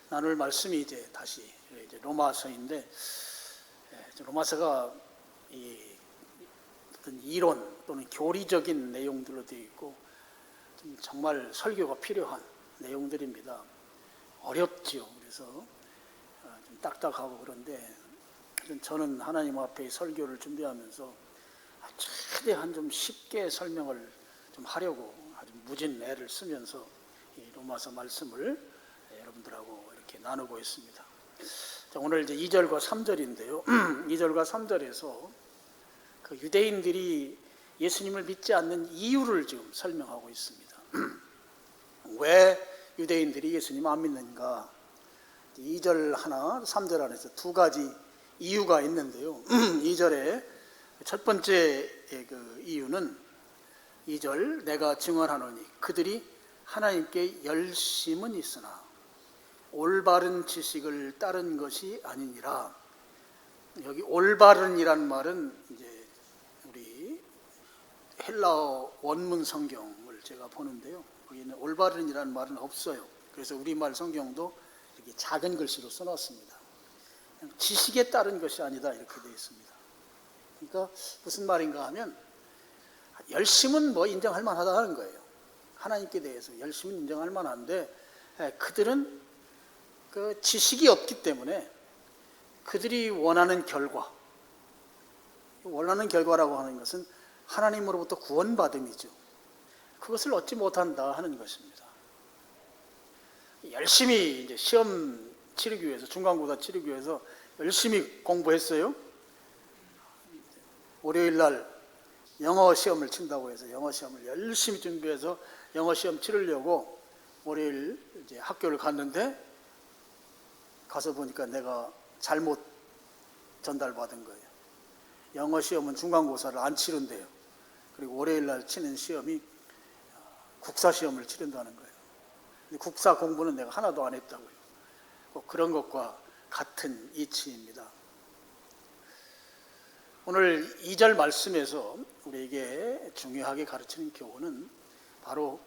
나눌 말씀이 이제 다시 이제 로마서인데, 로마서가 이 어떤 이론 또는 교리적인 내용들로 되어 있고 정말 설교가 필요한 내용들입니다. 어렵지요. 그래서 좀 딱딱하고 그런데 저는 하나님 앞에 설교를 준비하면서 최대한 좀 쉽게 설명을 좀 하려고 아주 무진 애를 쓰면서 이 로마서 말씀을 여러분들하고 이렇게 나누고 있습니다. 자, 오늘 이제 2절과 3절인데요. 2절과 3절에서 그 유대인들이 예수님을 믿지 않는 이유를 지금 설명하고 있습니다. 왜 유대인들이 예수님 안 믿는가? 2절 하나, 3절 안에서 두 가지 이유가 있는데요. 2절에 첫 번째 그 이유는 2절 내가 증언하노니 그들이 하나님께 열심은 있으나 올바른 지식을 따른 것이 아니니라. 여기 올바른이란 말은 이제 우리 헬라어 원문 성경을 제가 보는데요. 거기는 올바른이란 말은 없어요. 그래서 우리말 성경도 이렇게 작은 글씨로 써놨습니다. 지식에 따른 것이 아니다 이렇게 되어 있습니다. 그러니까 무슨 말인가 하면 열심은 뭐 인정할 만하다는 거예요. 하나님께 대해서 열심은 인정할 만한데 그들은 그 지식이 없기 때문에 그들이 원하는 결과라고 하는 것은 하나님으로부터 구원받음이죠. 그것을 얻지 못한다 하는 것입니다. 열심히 이제 시험 치르기 위해서, 중간고사 치르기 위해서 열심히 공부했어요. 월요일 날 영어 시험을 친다고 해서 영어 시험을 열심히 준비해서 영어 시험 치르려고 월요일 이제 학교를 갔는데 가서 보니까 내가 잘못 전달받은 거예요. 영어 시험은 중간고사를 안 치른대요. 그리고 월요일 날 치는 시험이 국사 시험을 치른다는 거예요. 근데 국사 공부는 내가 하나도 안 했다고요. 그런 것과 같은 이치입니다. 오늘 2절 말씀에서 우리에게 중요하게 가르치는 교훈은 바로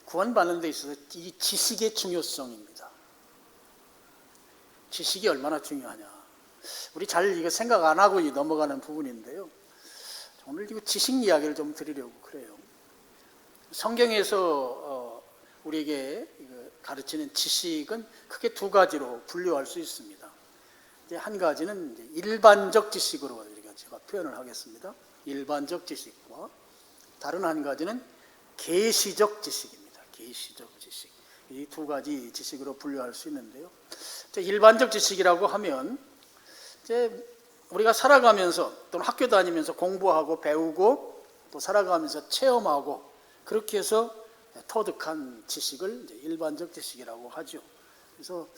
구원받는 데 있어서 이 지식의 중요성입니다. 지식이 얼마나 중요하냐. 우리 잘 이거 생각 안 하고 넘어가는 부분인데요. 오늘 이거 지식 이야기를 좀 드리려고 그래요. 성경에서 우리에게 가르치는 지식은 크게 두 가지로 분류할 수 있습니다. 이제 한 가지는 이제 일반적 지식으로 제가 표현을 하겠습니다. 일반적 지식과 다른 한 가지는 계시적 지식입니다. 계시적 지식. 이 두 가지 지식으로 분류할 수 있는데요. 일반적 지식이라고 하면 이제 우리가 살아가면서 또는 학교 다니면서 공부하고 배우고 또 살아가면서 체험하고 그렇게 해서 터득한 지식을 이제 일반적 지식이라고 하죠. 그래서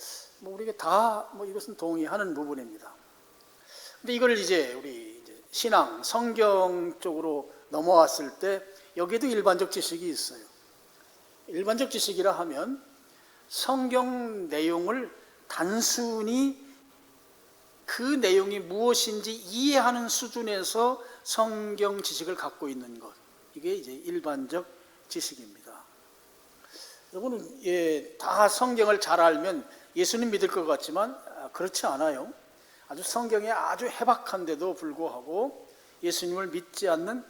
우리가 다 이것은 동의하는 부분입니다. 근데 이걸 이제 우리 신앙, 성경 쪽으로 넘어왔을 때 여기에도 일반적 지식이 있어요. 일반적 지식이라 하면 성경 내용을 단순히 그 내용이 무엇인지 이해하는 수준에서 성경 지식을 갖고 있는 것. 이게 이제 일반적 지식입니다. 여러분은 다 성경을 잘 알면 예수님 믿을 것 같지만 그렇지 않아요. 아주 성경에 아주 해박한데도 불구하고 예수님을 믿지 않는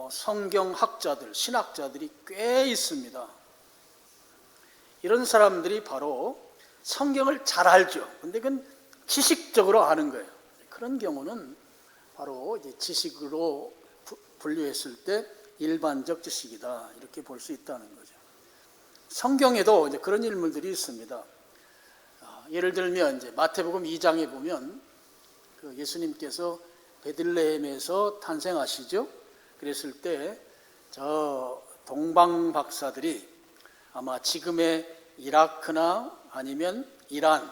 성경학자들, 신학자들이 꽤 있습니다. 이런 사람들이 바로 성경을 잘 알죠. 근데 그건 지식적으로 아는 거예요. 그런 경우는 바로 이제 지식으로 분류했을 때 일반적 지식이다 이렇게 볼 수 있다는 거죠. 성경에도 이제 그런 인물들이 있습니다. 예를 들면 이제 마태복음 2장에 보면 그 예수님께서 베들레헴에서 탄생하시죠. 그랬을 때 저 동방 박사들이 아마 지금의 이라크나 아니면 이란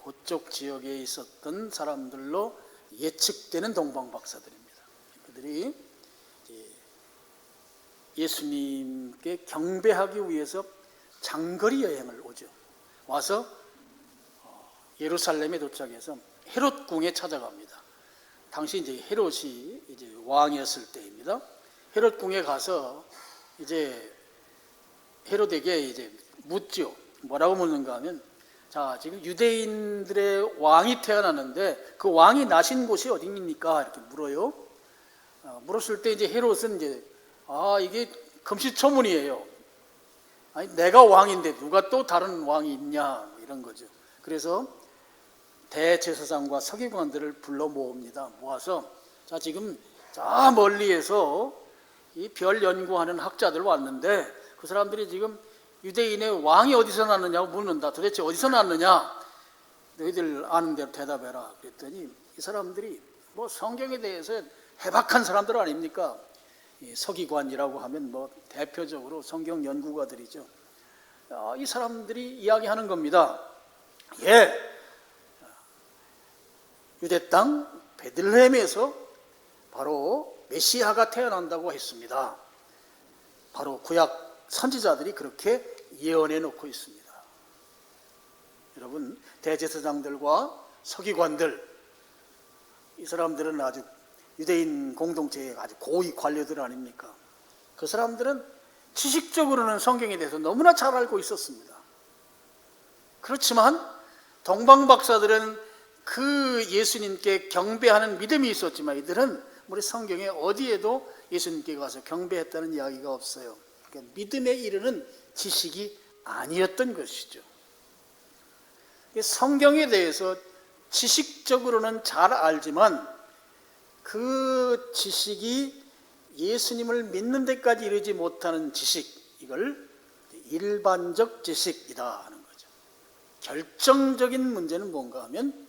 그쪽 지역에 있었던 사람들로 예측되는 동방 박사들입니다. 그들이 예수님께 경배하기 위해서 장거리 여행을 오죠. 와서 예루살렘에 도착해서 헤롯 궁에 찾아갑니다. 당시 이제 헤롯이 이제 왕이었을 때입니다. 헤롯 궁에 가서 이제 헤롯에게 이제 묻죠. 뭐라고 묻는가 하면 자, 지금 유대인들의 왕이 태어났는데 그 왕이 나신 곳이 어디입니까? 이렇게 물어요. 물었을 때 이제 헤롯은 이제 이게 금시초문이에요. 아니, 내가 왕인데 누가 또 다른 왕이 있냐, 이런 거죠. 그래서 대제사장과 서기관들을 불러 모읍니다. 모아서 자, 지금 저 멀리에서 이 별 연구하는 학자들 왔는데 그 사람들이 지금 유대인의 왕이 어디서 났느냐고 묻는다. 도대체 어디서 났느냐? 너희들 아는 대로 대답해라. 그랬더니 이 사람들이 뭐 성경에 대해서 해박한 사람들 아닙니까? 이 서기관이라고 하면 뭐 대표적으로 성경 연구가들이죠. 이 사람들이 이야기하는 겁니다. 예, 유대 땅 베들레헴에서 바로 메시아가 태어난다고 했습니다. 바로 구약 선지자들이 그렇게 예언해 놓고 있습니다. 여러분, 대제사장들과 서기관들, 이 사람들은 아주 유대인 공동체의 아주 고위 관료들 아닙니까? 그 사람들은 지식적으로는 성경에 대해서 너무나 잘 알고 있었습니다. 그렇지만 동방 박사들은 그 예수님께 경배하는 믿음이 있었지만 이들은 우리 성경에 어디에도 예수님께 가서 경배했다는 이야기가 없어요. 그러니까 믿음에 이르는 지식이 아니었던 것이죠. 성경에 대해서 지식적으로는 잘 알지만 그 지식이 예수님을 믿는 데까지 이르지 못하는 지식, 이걸 일반적 지식이다 하는 거죠. 결정적인 문제는 뭔가 하면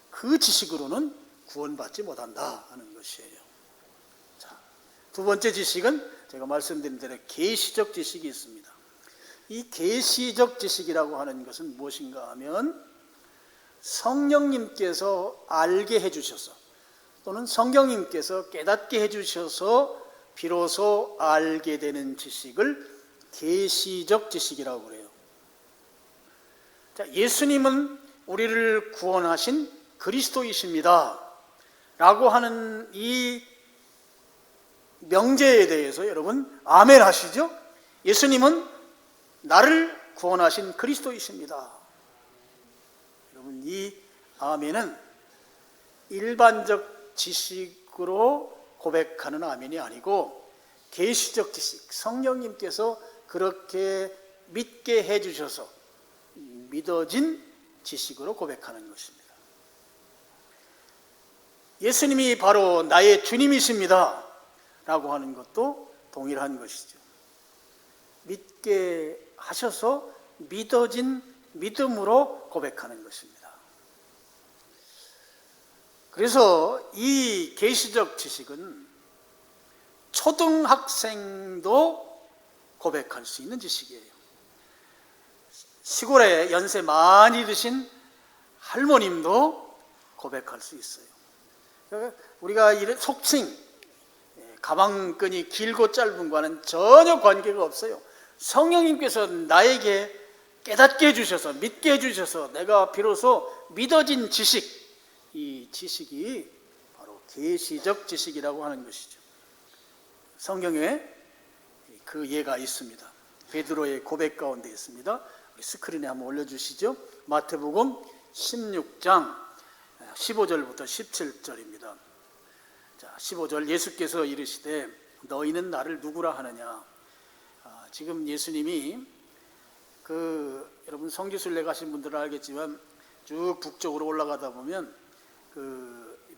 그 지식으로는 구원받지 못한다 하는 것이에요. 자, 두 번째 지식은 제가 말씀드린 대로 계시적 지식이 있습니다. 이 계시적 지식이라고 하는 것은 무엇인가 하면 성령님께서 알게 해주셔서 또는 성령님께서 깨닫게 해주셔서 비로소 알게 되는 지식을 계시적 지식이라고 그래요. 자, 예수님은 우리를 구원하신 그리스도이십니다 라고 하는 이 명제에 대해서 여러분 아멘 하시죠? 예수님은 나를 구원하신 그리스도이십니다. 여러분, 이 아멘은 일반적 지식으로 고백하는 아멘이 아니고 계시적 지식, 성령님께서 그렇게 믿게 해주셔서 믿어진 지식으로 고백하는 것입니다. 예수님이 바로 나의 주님이십니다 라고 하는 것도 동일한 것이죠. 믿게 하셔서 믿어진 믿음으로 고백하는 것입니다. 그래서 이 계시적 지식은 초등학생도 고백할 수 있는 지식이에요. 시골에 연세 많이 드신 할머님도 고백할 수 있어요. 우리가 속칭 가방끈이 길고 짧은과는 전혀 관계가 없어요. 성령님께서 나에게 깨닫게 해주셔서 믿게 해주셔서 내가 비로소 믿어진 지식, 이 지식이 바로 계시적 지식이라고 하는 것이죠. 성경에 그 예가 있습니다. 베드로의 고백 가운데 있습니다. 스크린에 한번 올려주시죠. 마태복음 16장 15절부터 17절입니다. 자, 15절 예수께서 이르시되 너희는 나를 누구라 하느냐. 지금 예수님이 여러분 성지순례 가신 분들은 알겠지만 쭉 북쪽으로 올라가다 보면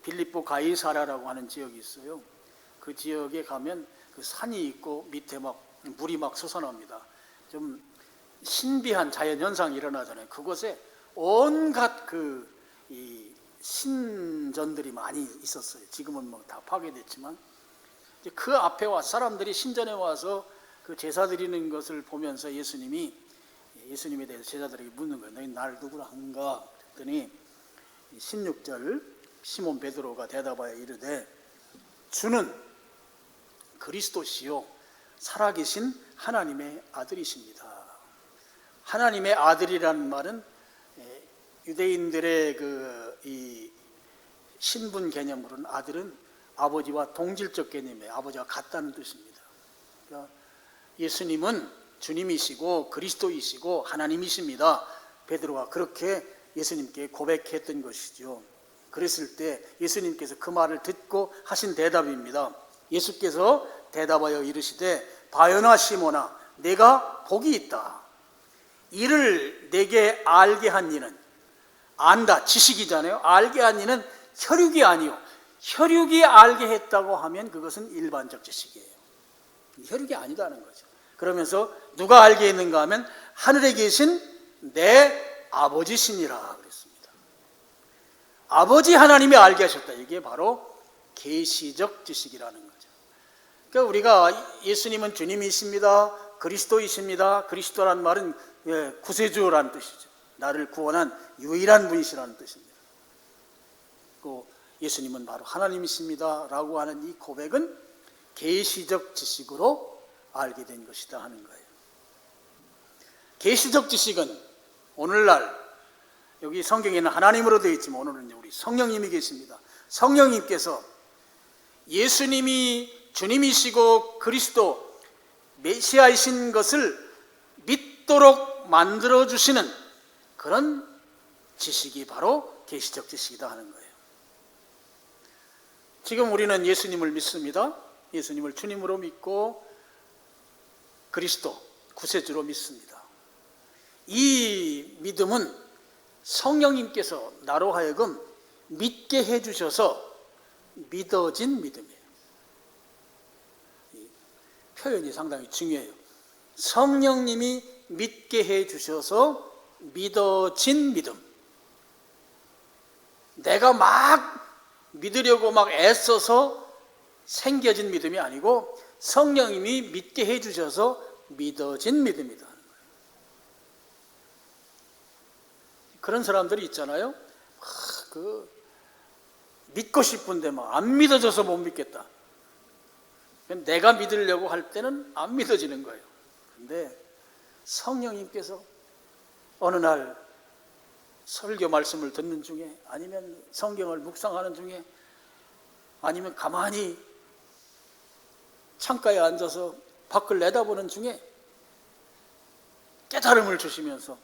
빌립보 가이사랴라고 하는 지역이 있어요. 그 지역에 가면 그 산이 있고 밑에 막 물이 막 솟아납니다. 좀 신비한 자연 현상이 일어나잖아요. 그곳에 온갖 이 신전들이 많이 있었어요. 지금은 뭐 다 파괴됐지만 그 앞에 와 사람들이 신전에 와서 그 제사 드리는 것을 보면서 예수님에 대해서 제자들에게 묻는 거예요. 너희 나를 누구라 하는가? 그랬더니 16절 시몬 베드로가 대답하여 이르되 주는 그리스도시요 살아계신 하나님의 아들이십니다. 하나님의 아들이라는 말은 유대인들의 이 신분 개념으로는 아들은 아버지와 동질적 개념이에요. 아버지와 같다는 뜻입니다. 그러니까 예수님은 주님이시고 그리스도이시고 하나님이십니다. 베드로가 그렇게 예수님께 고백했던 것이죠. 그랬을 때 예수님께서 그 말을 듣고 하신 대답입니다. 예수께서 대답하여 이르시되 바요나 시몬아 내가 복이 있다. 이를 내게 알게 한 이는, 안다 지식이잖아요. 알게 한 이는 혈육이 아니요 혈육이 알게 했다고 하면 그것은 일반적 지식이에요. 혈육이 아니다는 거죠. 그러면서 누가 알게 했는가 하면 하늘에 계신 내 아버지시니라 그랬습니다. 아버지 하나님이 알게 하셨다. 이게 바로 계시적 지식이라는 거죠. 그러니까 우리가 예수님은 주님이십니다, 그리스도이십니다. 그리스도란 말은 구세주라는 뜻이죠. 나를 구원한 유일한 분이시라는 뜻입니다. 그 예수님은 바로 하나님이십니다 라고 하는 이 고백은 계시적 지식으로 알게 된 것이다 하는 거예요. 계시적 지식은 오늘날 여기 성경에는 하나님으로 되어 있지만 오늘은 우리 성령님이 계십니다. 성령님께서 예수님이 주님이시고 그리스도 메시아이신 것을 믿도록 만들어주시는 그런 지식이 바로 계시적 지식이다 하는 거예요. 지금 우리는 예수님을 믿습니다. 예수님을 주님으로 믿고 그리스도 구세주로 믿습니다. 이 믿음은 성령님께서 나로 하여금 믿게 해주셔서 믿어진 믿음이에요. 이 표현이 상당히 중요해요. 성령님이 믿게 해주셔서 믿어진 믿음. 내가 막 믿으려고 막 애써서 생겨진 믿음이 아니고 성령님이 믿게 해주셔서 믿어진 믿음이다. 그런 사람들이 있잖아요. 믿고 싶은데 막 안 믿어져서 못 믿겠다. 내가 믿으려고 할 때는 안 믿어지는 거예요. 그런데 성령님께서 어느 날 설교 말씀을 듣는 중에 아니면 성경을 묵상하는 중에 아니면 가만히 창가에 앉아서 밖을 내다보는 중에 깨달음을 주시면서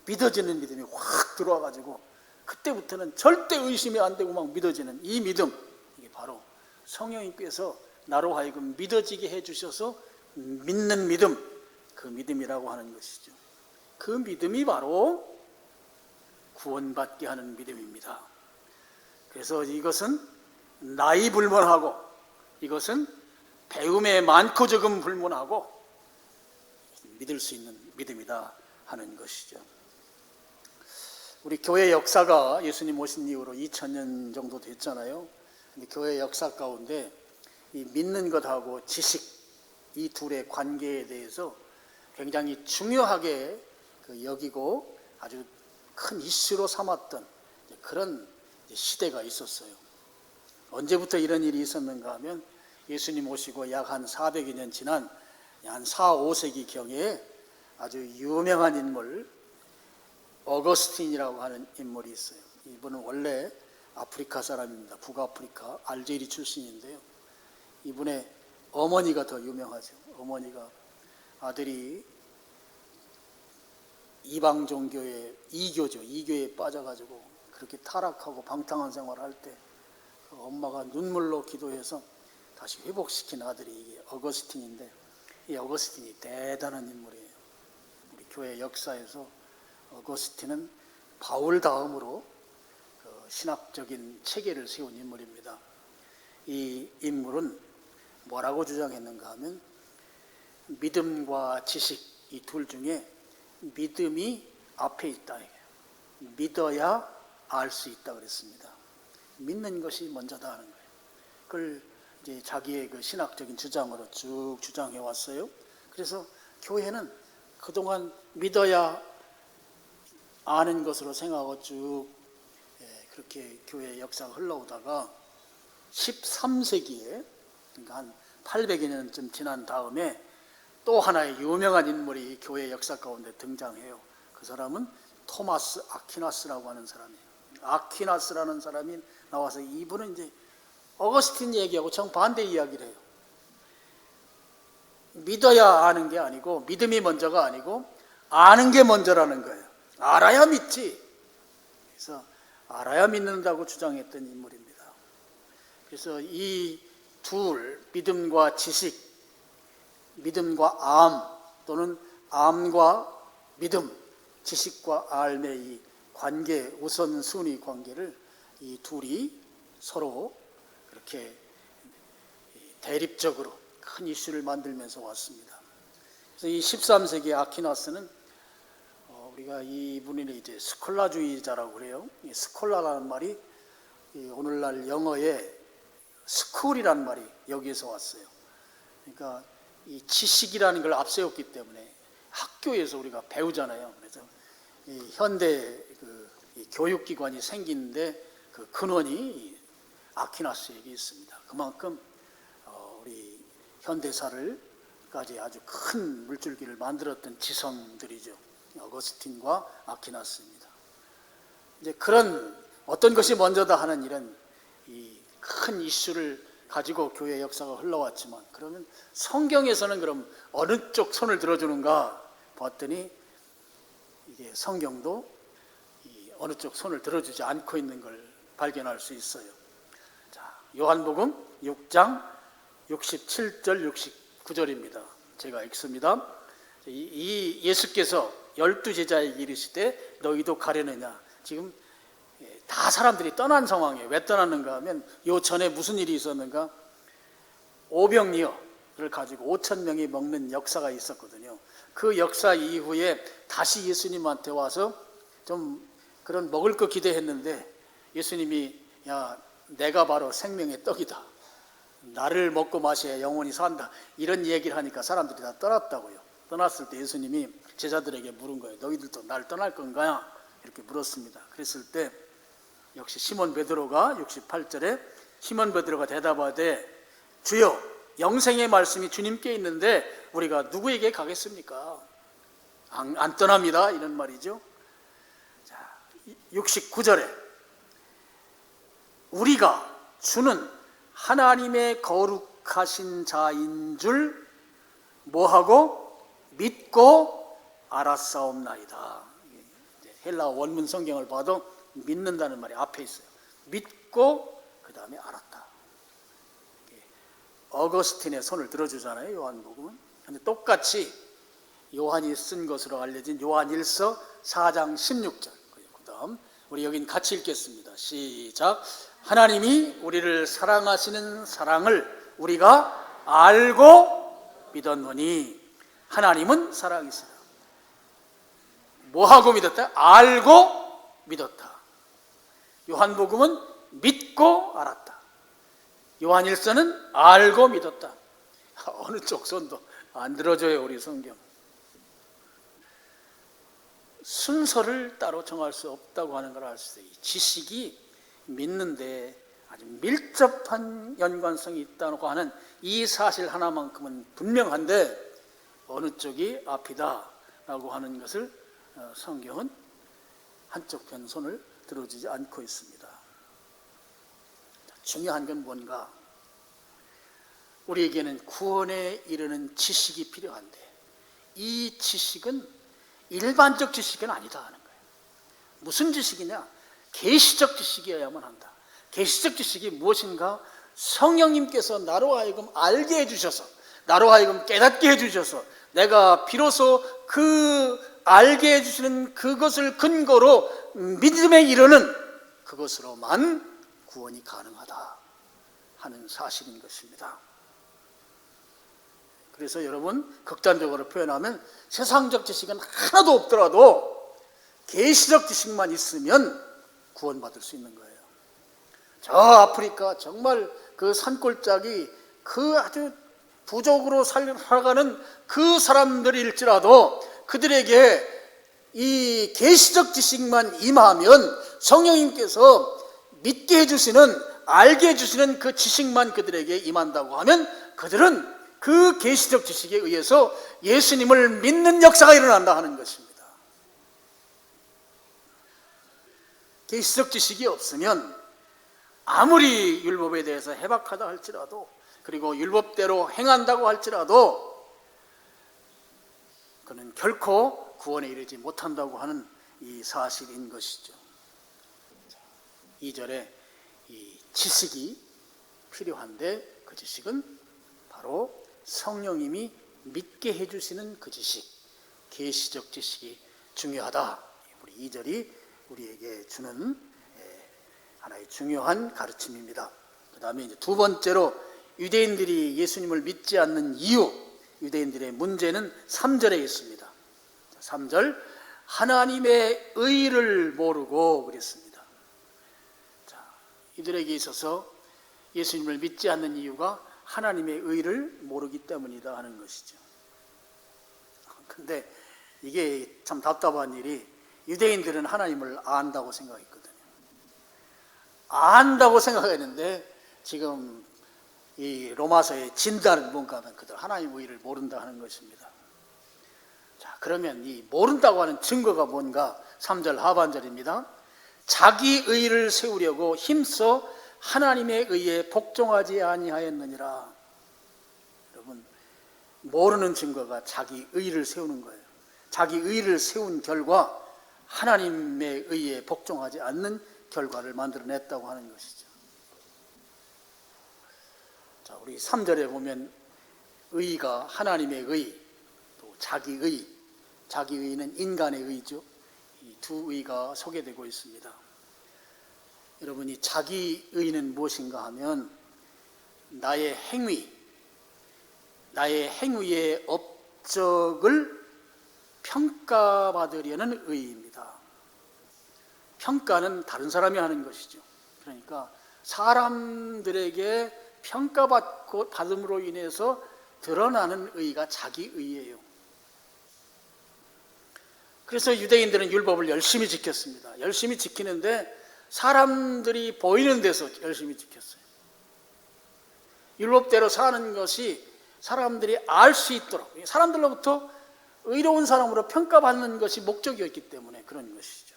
믿어지는 믿음이 확 들어와가지고 그때부터는 절대 의심이 안 되고 막 믿어지는 이 믿음, 이게 바로 성령님께서 나로 하여금 믿어지게 해주셔서 믿는 믿음, 그 믿음이라고 하는 것이죠. 그 믿음이 바로 구원받게 하는 믿음입니다. 그래서 이것은 나이 불문하고 이것은 배움에 많고 적음 불문하고 믿을 수 있는 믿음이다 하는 것이죠. 우리 교회 역사가 예수님 오신 이후로 2000년 정도 됐잖아요. 근데 교회 역사 가운데 이 믿는 것하고 지식, 이 둘의 관계에 대해서 굉장히 중요하게 여기고 아주 큰 이슈로 삼았던 그런 시대가 있었어요. 언제부터 이런 일이 있었는가 하면 예수님 오시고 약 한 400여 년 지난 한 4, 5세기 경에 아주 유명한 인물 어거스틴이라고 하는 인물이 있어요. 이분은 원래 아프리카 사람입니다. 북아프리카 알제리 출신인데요. 이분의 어머니가 더 유명하죠. 어머니가 아들이 이방 종교의 이교에 빠져가지고 그렇게 타락하고 방탕한 생활을 할 때 엄마가 눈물로 기도해서 다시 회복시킨 아들이 이게 어거스틴인데 이 어거스틴이 대단한 인물이에요. 우리 교회 역사에서 어거스틴은 바울 다음으로 신학적인 체계를 세운 인물입니다. 이 인물은 뭐라고 주장했는가 하면 믿음과 지식 이 둘 중에 믿음이 앞에 있다. 믿어야 알 수 있다 그랬습니다. 믿는 것이 먼저다 하는 거예요. 그걸 이제 자기의 그 신학적인 주장으로 쭉 주장해 왔어요. 그래서 교회는 그동안 믿어야 아는 것으로 생각하고 쭉 그렇게 교회 역사가 흘러오다가 13세기에 그러니까 한 800여 년쯤 지난 다음에 또 하나의 유명한 인물이 교회 역사 가운데 등장해요. 그 사람은 토마스 아퀴나스라고 하는 사람이에요. 아퀴나스라는 사람이 나와서 이분은 이제 어거스틴 얘기하고 정반대 이야기를 해요. 믿어야 아는 게 아니고 믿음이 먼저가 아니고 아는 게 먼저라는 거예요. 알아야 믿지. 그래서 알아야 믿는다고 주장했던 인물입니다. 그래서 이 둘, 믿음과 지식, 믿음과 암 또는 암과 믿음, 지식과 알의 이 관계, 우선순위 관계를 이 둘이 서로 그렇게 대립적으로 큰 이슈를 만들면서 왔습니다. 그래서 이 13세기 아퀴나스는 우리가 이분이 이제 스콜라주의자라고 그래요. 이 스콜라라는 말이 오늘날 영어에 스쿨이라는 말이 여기에서 왔어요. 그러니까 이 지식이라는 걸 앞세웠기 때문에 학교에서 우리가 배우잖아요. 그래서 이 현대 이 교육기관이 생기는데 그 근원이 아퀴나스에게 있습니다. 그만큼 우리 현대사를까지 아주 큰 물줄기를 만들었던 지성들이죠. 어거스틴과 아퀴나스입니다. 이제 그런 어떤 것이 먼저다 하는 이런 이 큰 이슈를 가지고 교회 역사가 흘러왔지만, 그러면 성경에서는 그럼 어느 쪽 손을 들어주는가 봤더니 이게 성경도 어느 쪽 손을 들어주지 않고 있는 걸 발견할 수 있어요. 자, 요한복음 6장 67절 69절입니다. 제가 읽습니다. 이 예수께서 12제자에게 이르시되 너희도 가려느냐. 지금 다 사람들이 떠난 상황이에요. 왜 떠났는가 하면 요 전에 무슨 일이 있었는가? 오병이어를 가지고 5,000명이 먹는 역사가 있었거든요. 그 역사 이후에 다시 예수님한테 와서 좀 그런 먹을 거 기대했는데 예수님이 야, 내가 바로 생명의 떡이다. 나를 먹고 마셔야 영원히 산다. 이런 얘기를 하니까 사람들이 다 떠났다고요. 떠났을 때 예수님이 제자들에게 물은 거예요. 너희들도 날 떠날 건가요? 이렇게 물었습니다. 그랬을 때 역시 시몬 베드로가 68절에 시몬 베드로가 대답하되 주여 영생의 말씀이 주님께 있는데 우리가 누구에게 가겠습니까? 안 떠납니다. 이런 말이죠. 자, 69절에 우리가 주는 하나님의 거룩하신 자인 줄 뭐하고 믿고 알았사옵나이다. 헬라어 원문 성경을 봐도 믿는다는 말이 앞에 있어요. 믿고 그 다음에 알았다. 어거스틴의 손을 들어주잖아요. 요한복음은. 근데 똑같이 요한이 쓴 것으로 알려진 요한일서 4장 16절. 그 다음 우리 여긴 같이 읽겠습니다. 시작. 하나님이 우리를 사랑하시는 사랑을 우리가 알고 믿었노니 하나님은 사랑이시라. 뭐하고 믿었다? 알고 믿었다. 요한복음은 믿고 알았다. 요한일서는 알고 믿었다. 어느 쪽 손도 안 들어줘요, 우리 성경. 순서를 따로 정할 수 없다고 하는 걸 알 수 있어요. 지식이 믿는데 아주 밀접한 연관성이 있다고 하는 이 사실 하나만큼은 분명한데 어느 쪽이 앞이다라고 하는 것을 성경은 한쪽 편 손을 들어주지 않고 있습니다. 중요한 건 뭔가? 우리에게는 구원에 이르는 지식이 필요한데 이 지식은 일반적 지식은 아니다 하는 거예요. 무슨 지식이냐? 계시적 지식이어야만 한다. 계시적 지식이 무엇인가? 성령님께서 나로 하여금 알게 해주셔서, 나로 하여금 깨닫게 해주셔서 내가 비로소 그 알게 해주시는 그것을 근거로 믿음에 이르는 그것으로만 구원이 가능하다 하는 사실인 것입니다. 그래서 여러분, 극단적으로 표현하면 세상적 지식은 하나도 없더라도 계시적 지식만 있으면 구원받을 수 있는 거예요. 저 아프리카 정말 그 산골짜기 그 아주 부족으로 살아가는 그 사람들일지라도 그들에게 이 계시적 지식만 임하면 성령님께서 믿게 해주시는, 알게 해주시는 그 지식만 그들에게 임한다고 하면 그들은 그 계시적 지식에 의해서 예수님을 믿는 역사가 일어난다 하는 것입니다. 계시적 지식이 없으면 아무리 율법에 대해서 해박하다 할지라도, 그리고 율법대로 행한다고 할지라도 그는 결코 구원에 이르지 못한다고 하는 이 사실인 것이죠. 2절에 이 지식이 필요한데 그 지식은 바로 성령님이 믿게 해주시는 그 지식, 계시적 지식이 중요하다. 우리 2절이 우리에게 주는 하나의 중요한 가르침입니다. 그 다음에 이제 두 번째로 유대인들이 예수님을 믿지 않는 이유, 유대인들의 문제는 3절에 있습니다. 3절, 하나님의 의를 모르고 그랬습니다. 자, 이들에게 있어서 예수님을 믿지 않는 이유가 하나님의 의를 모르기 때문이다 하는 것이죠. 그런데 이게 참 답답한 일이 유대인들은 하나님을 안다고 생각했거든요. 안다고 생각했는데 지금 이 로마서의 진단은 뭔가 하면 그들 하나님의 의를 모른다 하는 것입니다. 자, 그러면 이 모른다고 하는 증거가 뭔가? 3절 하반절입니다. 자기 의를 세우려고 힘써 하나님의 의에 복종하지 아니하였느니라. 여러분, 모르는 증거가 자기 의를 세우는 거예요. 자기 의를 세운 결과 하나님의 의에 복종하지 않는 결과를 만들어냈다고 하는 것이죠. 자, 우리 3절에 보면 의가 하나님의 의, 또 자기 의, 자기 의는 인간의 의죠. 이 두 의가 소개되고 있습니다. 여러분이 자기 의는 무엇인가 하면 나의 행위의 업적을 평가받으려는 의입니다. 평가는 다른 사람이 하는 것이죠. 그러니까 사람들에게 받음으로 인해서 드러나는 의가 자기 의예요. 그래서 유대인들은 율법을 열심히 지켰습니다. 열심히 지키는데 사람들이 보이는 데서 열심히 지켰어요. 율법대로 사는 것이 사람들이 알 수 있도록, 사람들로부터 의로운 사람으로 평가받는 것이 목적이었기 때문에 그런 것이죠.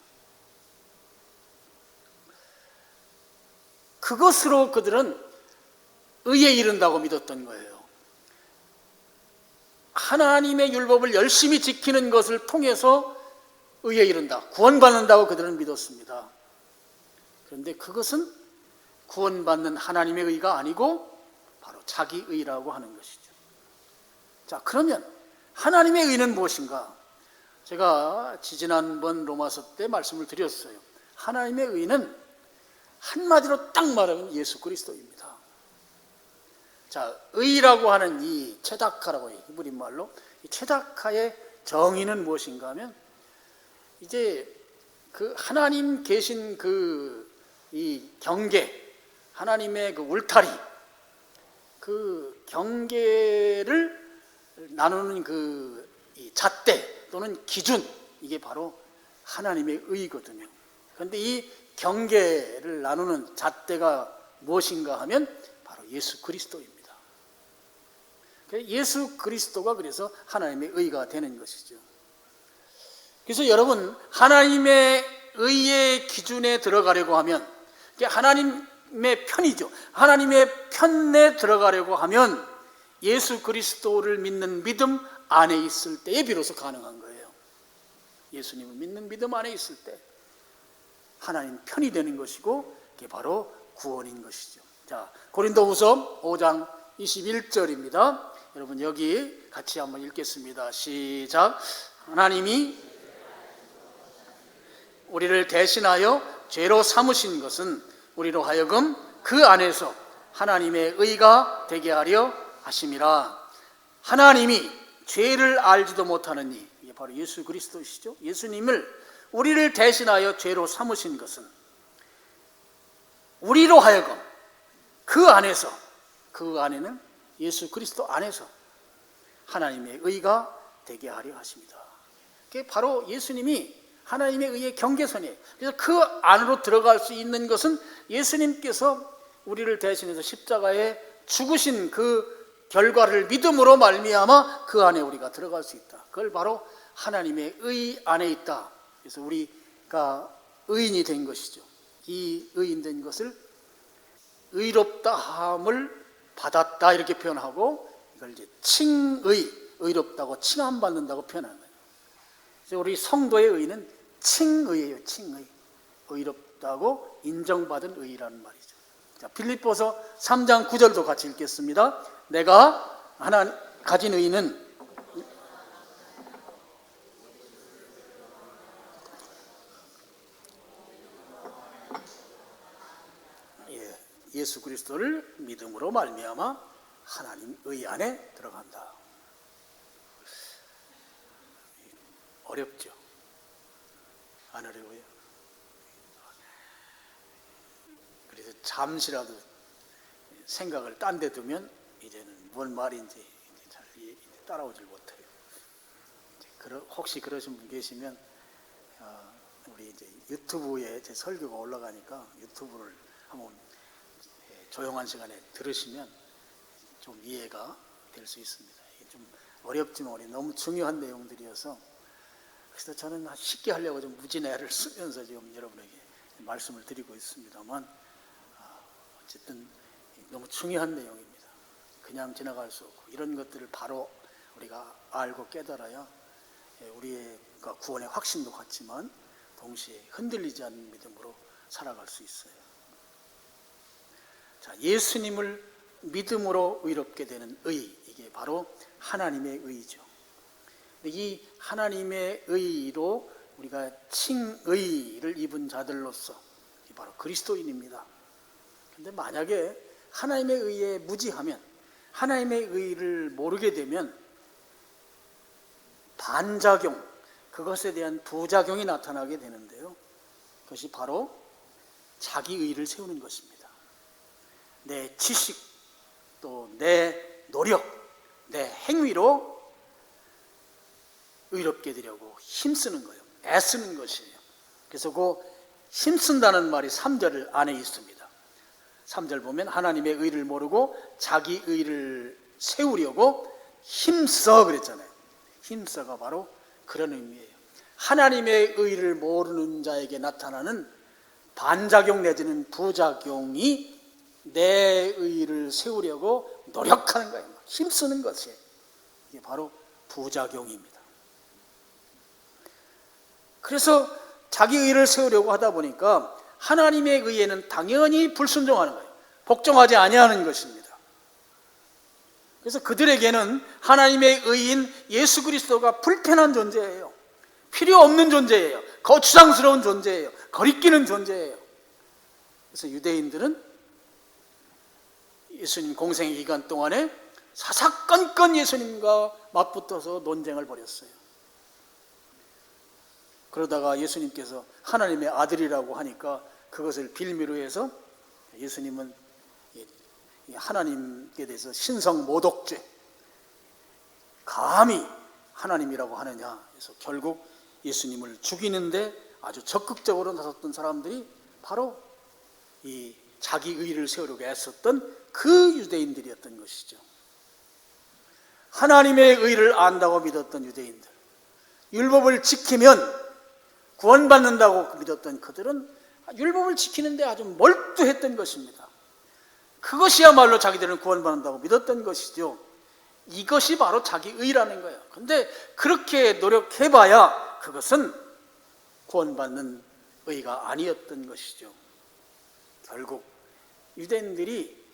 그것으로 그들은 의에 이른다고 믿었던 거예요. 하나님의 율법을 열심히 지키는 것을 통해서 의에 이른다, 구원받는다고 그들은 믿었습니다. 그런데 그것은 구원받는 하나님의 의가 아니고 바로 자기 의라고 하는 것이죠. 자, 그러면 하나님의 의는 무엇인가? 제가 지지난번 로마서 때 말씀을 드렸어요. 하나님의 의는 한마디로 딱 말하면 예수 그리스도입니다. 자, 의라고 하는 이 체다카라고 해요. 히브리 말로. 이 체다카의 정의는 무엇인가 하면 이제 그 하나님 계신 이 경계, 하나님의 그 울타리, 그 경계를 나누는 이 잣대 또는 기준, 이게 바로 하나님의 의거든요. 그런데 이 경계를 나누는 잣대가 무엇인가 하면 바로 예수 그리스도입니다. 예수 그리스도가 그래서 하나님의 의가 되는 것이죠. 그래서 여러분, 하나님의 의의 기준에 들어가려고 하면, 하나님의 편이죠. 하나님의 편에 들어가려고 하면 예수 그리스도를 믿는 믿음 안에 있을 때에 비로소 가능한 거예요. 예수님을 믿는 믿음 안에 있을 때 하나님 편이 되는 것이고, 그게 바로 구원인 것이죠. 자, 고린도후서 5장 21절입니다. 여러분, 여기 같이 한번 읽겠습니다. 시작. 하나님이 우리를 대신하여 죄로 삼으신 것은 우리로 하여금 그 안에서 하나님의 의가 되게 하려 하심이라. 하나님이 죄를 알지도 못하는 이, 이게 바로 예수 그리스도시죠. 예수님을 우리를 대신하여 죄로 삼으신 것은 우리로 하여금 그 안에서, 그 안에는 예수 그리스도 안에서 하나님의 의가 되게 하려 하십니다. 그게 바로 예수님이 하나님의 의의 경계선이에요. 그래서 그 안으로 들어갈 수 있는 것은 예수님께서 우리를 대신해서 십자가에 죽으신 그 결과를 믿음으로 말미암아 그 안에 우리가 들어갈 수 있다. 그걸 바로 하나님의 의 안에 있다. 그래서 우리가 의인이 된 것이죠. 이 의인 된 것을 의롭다함을 받았다 이렇게 표현하고, 이걸 이제 칭의, 의롭다고 칭함받는다고 표현하는 거예요. 그래서 우리 성도의 의는 칭의예요. 칭의. 의롭다고 인정받은 의라는 말이죠. 자, 빌립보서 3장 9절도 같이 읽겠습니다. 내가 하나 가진 의는 예수 그리스도를 믿음으로 말미암아 하나님 의 안에 들어간다. 어렵죠? 안 어려워요? 그래서 잠시라도 생각을 딴 데 두면 이제는 뭔 말인지 잘 따라오질 못해요. 혹시 그러신 분 계시면 우리 이제 유튜브에 제 설교가 올라가니까 유튜브를 한번 조용한 시간에 들으시면 좀 이해가 될 수 있습니다. 이게 좀 어렵지만 너무 중요한 내용들이어서 그래서 저는 쉽게 하려고 좀 무진애를 쓰면서 지금 여러분에게 말씀을 드리고 있습니다만 어쨌든 너무 중요한 내용입니다. 그냥 지나갈 수 없고 이런 것들을 바로 우리가 알고 깨달아야 우리의 구원의 확신도 같지만 동시에 흔들리지 않는 믿음으로 살아갈 수 있어요. 자, 예수님을 믿음으로 의롭게 되는 의, 이게 바로 하나님의 의죠. 이 하나님의 의로 우리가 칭의를 입은 자들로서 바로 그리스도인입니다. 그런데 만약에 하나님의 의에 무지하면, 하나님의 의를 모르게 되면 반작용, 그것에 대한 부작용이 나타나게 되는데요. 그것이 바로 자기 의를 세우는 것입니다. 내 지식, 또 내 노력, 내 행위로 의롭게 되려고 힘쓰는 거예요. 애쓰는 것이에요. 그래서 그 힘쓴다는 말이 3절 안에 있습니다. 3절 보면 하나님의 의를 모르고 자기 의를 세우려고 힘써 그랬잖아요. 힘써가 바로 그런 의미예요. 하나님의 의를 모르는 자에게 나타나는 반작용 내지는 부작용이 내 의를 세우려고 노력하는 거예요. 힘쓰는 것이에요. 이게 바로 부작용입니다. 그래서 자기 의를 세우려고 하다 보니까 하나님의 의에는 당연히 불순종하는 거예요. 복종하지 아니하는 것입니다. 그래서 그들에게는 하나님의 의인 예수 그리스도가 불편한 존재예요. 필요 없는 존재예요. 거추장스러운 존재예요. 거리끼는 존재예요. 그래서 유대인들은 예수님 공생의 기간 동안에 사사건건 예수님과 맞붙어서 논쟁을 벌였어요. 그러다가 예수님께서 하나님의 아들이라고 하니까 그것을 빌미로 해서 예수님은 하나님께 대해서 신성모독죄, 감히 하나님이라고 하느냐 해서 결국 예수님을 죽이는데 아주 적극적으로 나섰던 사람들이 바로 이 자기 의를 세우려고 애썼던 그 유대인들이었던 것이죠. 하나님의 의를 안다고 믿었던 유대인들, 율법을 지키면 구원받는다고 믿었던 그들은 율법을 지키는데 아주 몰두했던 것입니다. 그것이야말로 자기들은 구원받는다고 믿었던 것이죠. 이것이 바로 자기 의라는 거예요. 그런데 그렇게 노력해봐야 그것은 구원받는 의가 아니었던 것이죠. 결국 유대인들이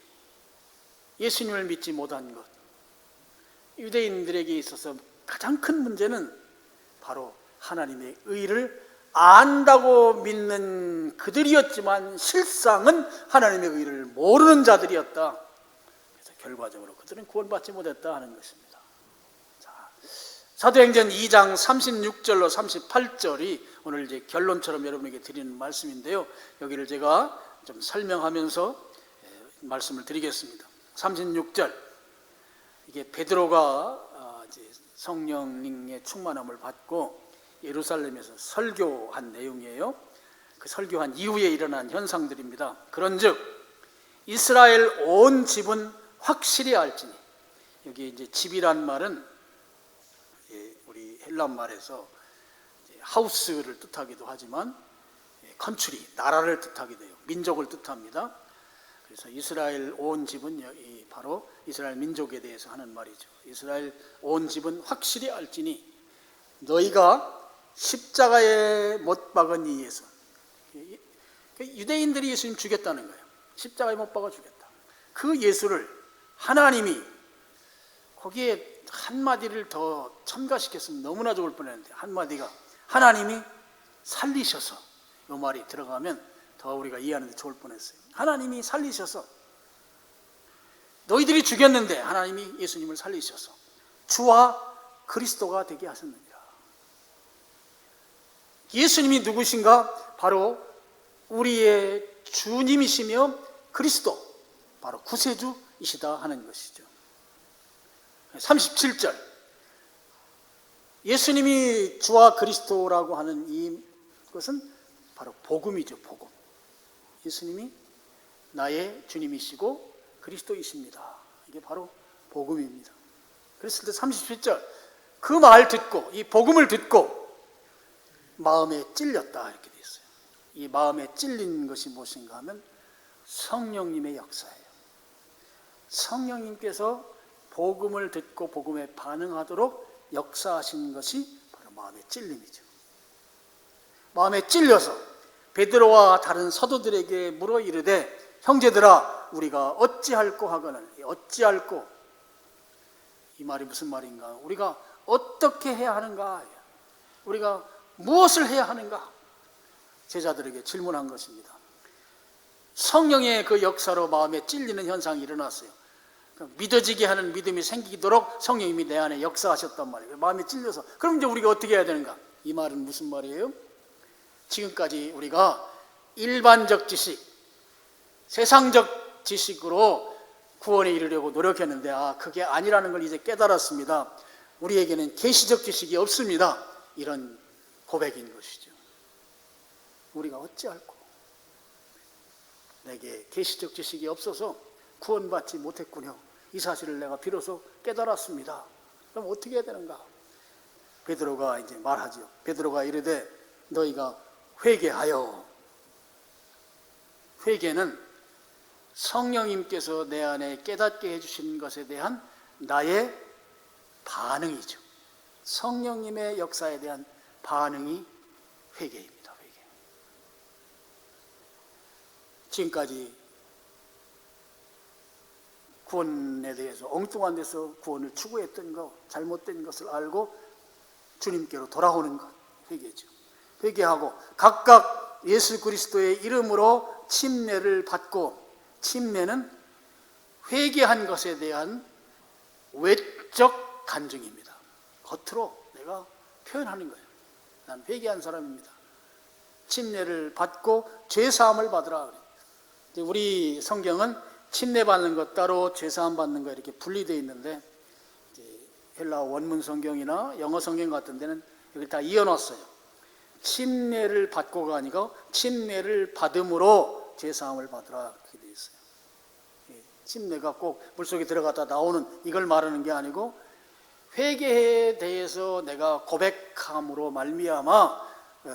예수님을 믿지 못한 것, 유대인들에게 있어서 가장 큰 문제는 바로 하나님의 의를 안다고 믿는 그들이었지만 실상은 하나님의 의를 모르는 자들이었다. 그래서 결과적으로 그들은 구원받지 못했다 하는 것입니다. 자, 사도행전 2장 36절로 38절이 오늘 이제 결론처럼 여러분에게 드리는 말씀인데요. 여기를 제가 좀 설명하면서 말씀을 드리겠습니다. 36절, 이게 베드로가 이제 성령의 충만함을 받고 예루살렘에서 설교한 내용이에요. 그 설교한 이후에 일어난 현상들입니다. 그런즉 이스라엘 온 집은 확실히 알지니, 여기 이제 집이란 말은 우리 헬라 말에서 하우스를 뜻하기도 하지만 컨트리, 나라를 뜻하기도 해요. 민족을 뜻합니다. 그래서 이스라엘 온 집은 바로 이스라엘 민족에 대해서 하는 말이죠. 이스라엘 온 집은 확실히 알지니 너희가 십자가에 못 박은 이 예수. 유대인들이 예수님 죽였다는 거예요. 십자가에 못 박아 죽였다. 그 예수를 하나님이 거기에 한마디를 더 첨가시켰으면 너무나 좋을 뻔했는데, 한마디가 하나님이 살리셔서, 이 말이 들어가면 더 우리가 이해하는 데 좋을 뻔했어요. 하나님이 살리셔서, 너희들이 죽였는데 하나님이 예수님을 살리셔서 주와 그리스도가 되게 하셨느니라. 예수님이 누구신가? 바로 우리의 주님이시며 그리스도, 바로 구세주이시다 하는 것이죠. 37절, 예수님이 주와 그리스도라고 하는 이것은 바로 복음이죠. 복음. 예수님이 나의 주님이시고 그리스도이십니다. 이게 바로 복음입니다. 그랬을 때 37절, 그 말 듣고, 이 복음을 듣고 마음에 찔렸다 이렇게 되어 있어요. 이 마음에 찔린 것이 무엇인가 하면 성령님의 역사예요. 성령님께서 복음을 듣고 복음에 반응하도록 역사하신 것이 바로 마음의 찔림이죠. 마음에 찔려서 베드로와 다른 사도들에게 물어 이르되, 형제들아 우리가 어찌할꼬 하거늘. 어찌할꼬, 이 말이 무슨 말인가? 우리가 어떻게 해야 하는가? 우리가 무엇을 해야 하는가? 제자들에게 질문한 것입니다. 성령의 그 역사로 마음에 찔리는 현상이 일어났어요. 믿어지게 하는 믿음이 생기도록 성령님이 내 안에 역사하셨단 말이에요. 마음에 찔려서. 그럼 이제 우리가 어떻게 해야 되는가? 이 말은 무슨 말이에요? 지금까지 우리가 일반적 지식, 세상적 지식으로 구원에 이르려고 노력했는데, 그게 아니라는 걸 이제 깨달았습니다. 우리에게는 계시적 지식이 없습니다. 이런 고백인 것이죠. 우리가 어찌할꼬? 내게 계시적 지식이 없어서 구원받지 못했군요. 이 사실을 내가 비로소 깨달았습니다. 그럼 어떻게 해야 되는가? 베드로가 이제 말하죠. 베드로가 이르되 너희가 회개하여. 회개는 성령님께서 내 안에 깨닫게 해주신 것에 대한 나의 반응이죠. 성령님의 역사에 대한 반응이 회개입니다. 회개. 지금까지 구원에 대해서 엉뚱한 데서 구원을 추구했던 것, 잘못된 것을 알고 주님께로 돌아오는 것, 회개죠. 회개하고 각각 예수 그리스도의 이름으로 침례를 받고, 침례는 회개한 것에 대한 외적 간증입니다. 겉으로 내가 표현하는 거예요. 난 회개한 사람입니다. 침례를 받고 죄사함을 받으라. 우리 성경은 침례 받는 것 따로, 죄사함 받는 것 이렇게 분리되어 있는데, 헬라 원문 성경이나 영어 성경 같은 데는 여기 다 이어놨어요. 침례를 받고가 아니고 침례를 받음으로 죄사함을 받으라 이렇게 되어 있어요. 침례가 꼭 물속에 들어갔다 나오는 이걸 말하는 게 아니고, 회개에 대해서 내가 고백함으로 말미암아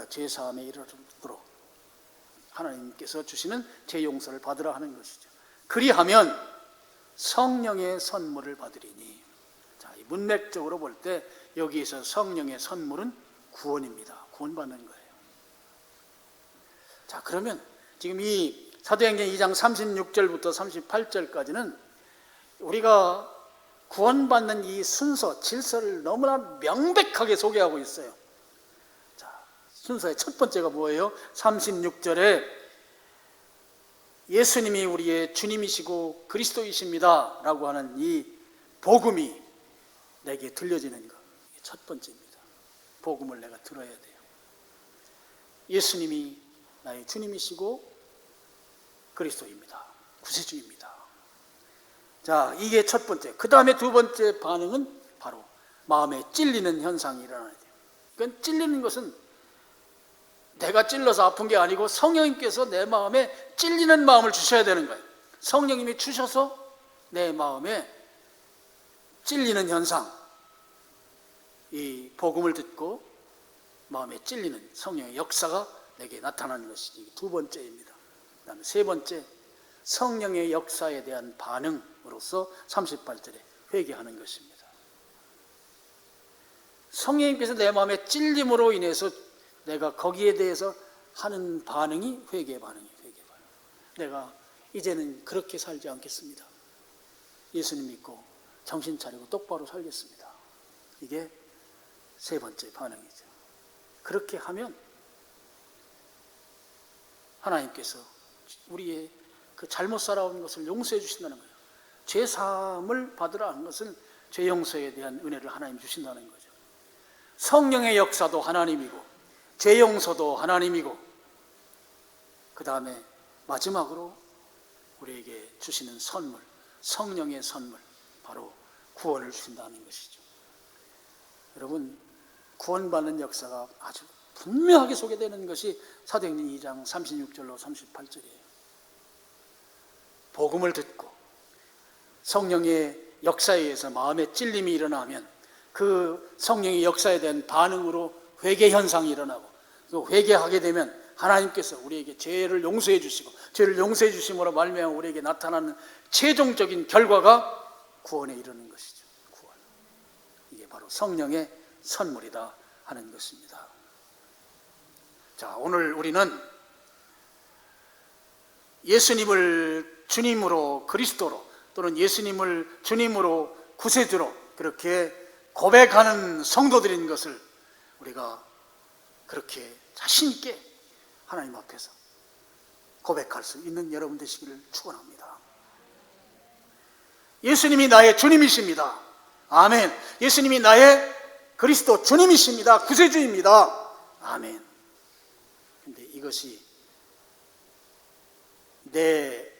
죄사함에 이르도록 하나님께서 주시는 죄 용서를 받으라 하는 것이죠. 그리하면 성령의 선물을 받으리니. 자, 이 문맥적으로 볼 때 여기에서 성령의 선물은 구원입니다. 구원받는 거예요. 자, 그러면 지금 이 사도행전 2장 36절부터 38절까지는 우리가 구원받는 이 순서, 질서를 너무나 명백하게 소개하고 있어요. 자, 순서의 첫 번째가 뭐예요? 36절에 예수님이 우리의 주님이시고 그리스도이십니다 라고 하는 이 복음이 내게 들려지는 것, 이게 첫 번째입니다. 복음을 내가 들어야 돼요. 예수님이 나의 주님이시고 그리스도입니다. 구세주입니다. 자, 이게 첫 번째. 그 다음에 두 번째 반응은 바로 마음에 찔리는 현상이 일어나야 돼요. 그러니까 찔리는 것은 내가 찔러서 아픈 게 아니고 성령님께서 내 마음에 찔리는 마음을 주셔야 되는 거예요. 성령님이 주셔서 내 마음에 찔리는 현상, 이 복음을 듣고 마음에 찔리는 성령의 역사가 내게 나타나는 것이 두 번째입니다. 그 다음에 세 번째, 성령의 역사에 대한 반응으로서 38절에 회개하는 것입니다. 성령님께서 내 마음에 찔림으로 인해서 내가 거기에 대해서 하는 반응이 회개 반응이에요. 회개 반응. 내가 이제는 그렇게 살지 않겠습니다. 예수님 믿고 정신 차리고 똑바로 살겠습니다. 이게 세 번째 반응이죠. 그렇게 하면 하나님께서 우리의 그 잘못 살아온 것을 용서해 주신다는 거예요. 죄 사함을 받으라 하는 것은 죄 용서에 대한 은혜를 하나님 주신다는 거죠. 성령의 역사도 하나님이고 죄 용서도 하나님이고 그 다음에 마지막으로 우리에게 주시는 선물, 성령의 선물, 바로 구원을 주신다는 것이죠. 여러분, 구원받는 역사가 아주 분명하게 소개되는 것이 사도행전 2장 36절로 38절이에요. 복음을 듣고 성령의 역사에 의해서 마음의 찔림이 일어나면 그 성령의 역사에 대한 반응으로 회개 현상이 일어나고, 그 회개하게 되면 하나님께서 우리에게 죄를 용서해 주시고, 죄를 용서해 주심으로 말미암아 우리에게 나타나는 최종적인 결과가 구원에 이르는 것이죠. 구원. 이게 바로 성령의 선물이다 하는 것입니다. 자, 오늘 우리는 예수님을 주님으로, 그리스도로, 또는 예수님을 주님으로, 구세주로 그렇게 고백하는 성도들인 것을 우리가 그렇게 자신 있게 하나님 앞에서 고백할 수 있는 여러분 되시기를 축원합니다. 예수님이 나의 주님이십니다. 아멘. 예수님이 나의 그리스도 주님이십니다. 구세주입니다. 아멘. 근데 이것이 내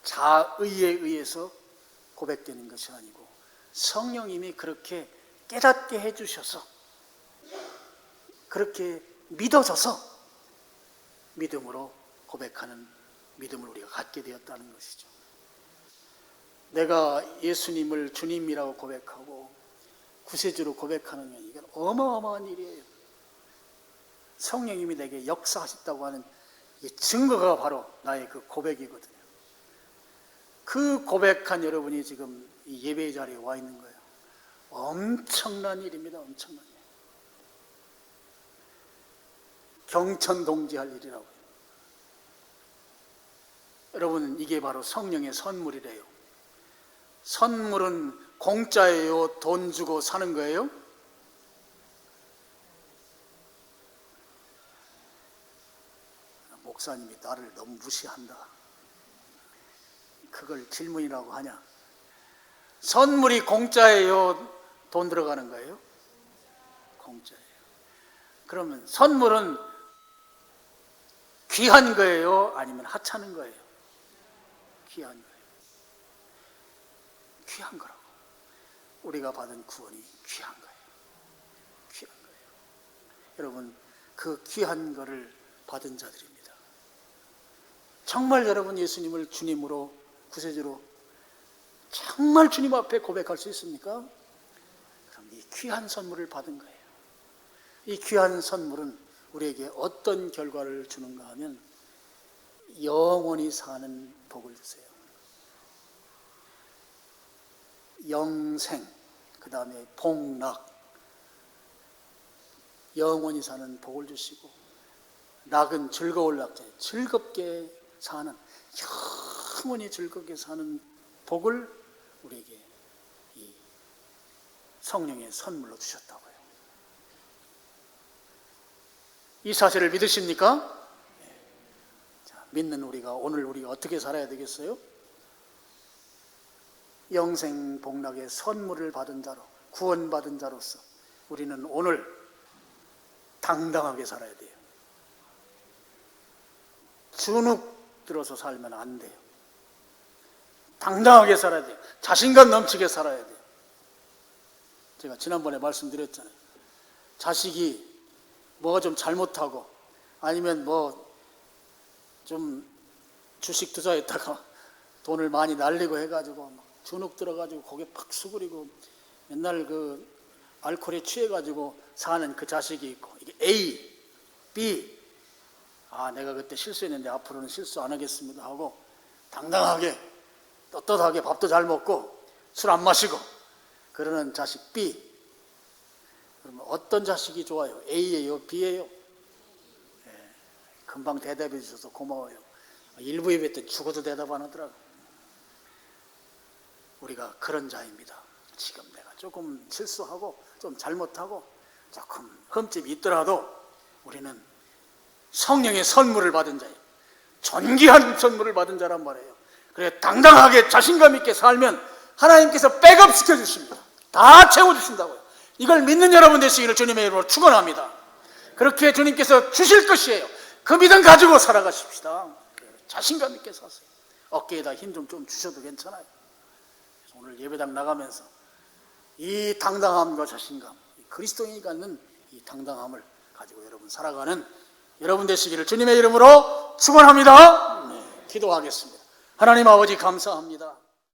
자의에 의해서 고백되는 것이 아니고 성령님이 그렇게 깨닫게 해주셔서, 그렇게 믿어져서 믿음으로 고백하는 믿음을 우리가 갖게 되었다는 것이죠. 내가 예수님을 주님이라고 고백하고 구세주로 고백하는 건 이건 어마어마한 일이에요. 성령님이 내게 역사하셨다고 하는 이 증거가 바로 나의 그 고백이거든요. 그 고백한 여러분이 지금 이 예배의 자리에 와 있는 거예요. 엄청난 일입니다. 엄청난 일. 경천동지할 일이라고요. 여러분, 이게 바로 성령의 선물이래요. 선물은 공짜예요? 돈 주고 사는 거예요? 목사님이 나를 너무 무시한다. 그걸 질문이라고 하냐? 선물이 공짜예요? 돈 들어가는 거예요? 공짜예요. 그러면 선물은 귀한 거예요? 아니면 하찮은 거예요? 귀한 거예요. 귀한 거라고. 우리가 받은 구원이 귀한 거예요. 귀한 거예요. 여러분, 그 귀한 거를 받은 자들입니다. 정말 여러분 예수님을 주님으로, 구세주로 정말 주님 앞에 고백할 수 있습니까? 그럼 이 귀한 선물을 받은 거예요. 이 귀한 선물은 우리에게 어떤 결과를 주는가 하면 영원히 사는 복을 주세요. 영생, 그 다음에 복락, 영원히 사는 복을 주시고, 낙은 즐거울 낙자예요. 즐겁게 사는, 영원히 즐겁게 사는 복을 우리에게 이 성령의 선물로 주셨다고요. 이 사실을 믿으십니까? 자, 믿는 우리가 오늘 우리가 어떻게 살아야 되겠어요? 영생 복락의 선물을 받은 자로, 구원받은 자로서 우리는 오늘 당당하게 살아야 돼요. 주눅 들어서 살면 안 돼요. 당당하게 살아야 돼요. 자신감 넘치게 살아야 돼요. 제가 지난번에 말씀드렸잖아요. 자식이 뭐가 좀 잘못하고 아니면 뭐 좀 주식 투자했다가 돈을 많이 날리고 해가지고 막 주눅 들어가지고 고개 팍 수그리고 맨날 그 알코올에 취해가지고 사는 그 자식이 있고, 이게 A, B, 아 내가 그때 실수했는데 앞으로는 실수 안 하겠습니다 하고 당당하게 떳떳하게 밥도 잘 먹고 술 안 마시고 그러는 자식 B. 그러면 어떤 자식이 좋아요? A예요? B예요? 금방 대답해 주셔서 고마워요. 일부 예배 때 죽어도 대답 안 하더라고. 우리가 그런 자입니다. 지금 내가 조금 실수하고 좀 잘못하고 조금 흠집이 있더라도 우리는 성령의 선물을 받은 자예요. 존귀한 선물을 받은 자란 말이에요. 그래 당당하게 자신감 있게 살면 하나님께서 백업 시켜주십니다. 다 채워주신다고요. 이걸 믿는 여러분 되시기를 주님의 이름으로 축원합니다. 그렇게 주님께서 주실 것이에요. 그 믿음 가지고 살아가십시다. 자신감 있게 사세요. 어깨에다 힘 좀 주셔도 괜찮아요. 오늘 예배당 나가면서 이 당당함과 자신감, 그리스도인이 갖는 이 당당함을 가지고 여러분 살아가는 여러분 되시기를 주님의 이름으로 축원합니다. 기도하겠습니다. 하나님 아버지 감사합니다.